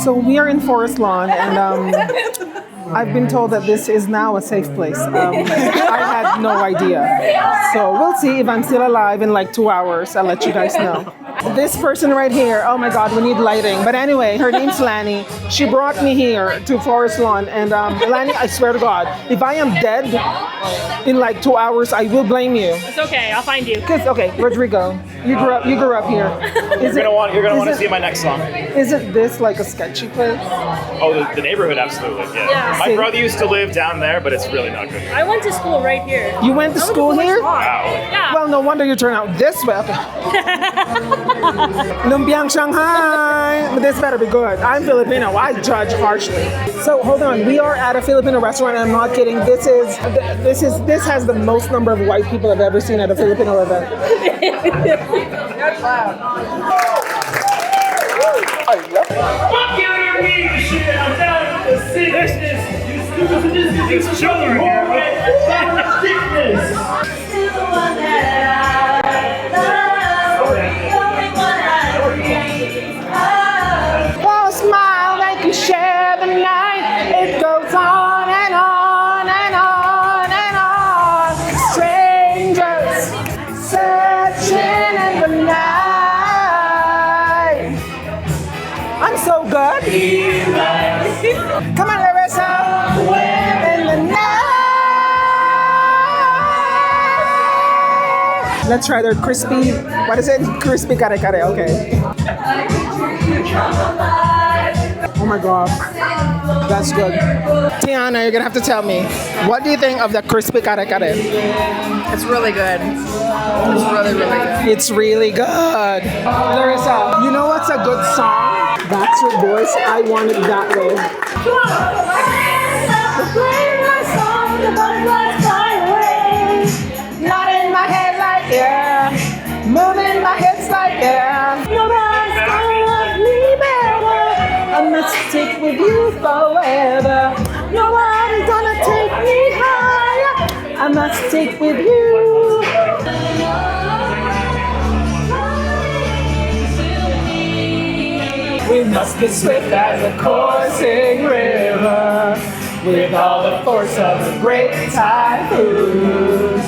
So we are in Forest Lawn, and I've been told that this is now a safe place. I had no idea. So we'll see if I'm still alive in like 2 hours. I'll let you guys know. This person right here, oh my God, we need lighting. But anyway, her name's Lani. She brought me here to Forest Lawn. And Lani, I swear to God, if I am dead in like 2 hours, I will blame you. It's okay, I'll find you. Cause okay, Rodrigo, you grew up here. You're gonna want to see my next song. Is it this like a sketchy place? Oh, the neighborhood, absolutely. Yeah. My brother used to live down there, but it's really not good. I went to school right here. You went to school here? Wow. Yeah. Well, no wonder you turn out this way. Okay. Lumpiang Shanghai. But this better be good. I'm Filipino. I judge harshly. So hold on. We are at a Filipino restaurant. And I'm not kidding. This has the most number of white people I've ever seen at a Filipino event. That's loud. Fuck you, you need the shit. I'm down with the sickness. You stupid these children here, man. Sickness. Still the one that I love. The only one I dream of. For a smile, they can share the night. It goes on and on and on and on. Strangers searching in the night. I'm so good. Come on, Larissa. In the night. Let's try their crispy. What is it? Crispy kare kare. Okay. Oh my God, that's good. Tiana, you're gonna have to tell me, what do you think of the crispy kare kare? It's really good. It's really, really good. It's really good. Larissa, you know what's a good song? Backstreet Boys, I Want It That Way. Not in my head like yeah, moving my hips like yeah. Nobody's gonna love me better. I must stick with you forever. Nobody's gonna take me higher. I must stick with you. We must be swift as a coursing river, with all the force of a great typhoon.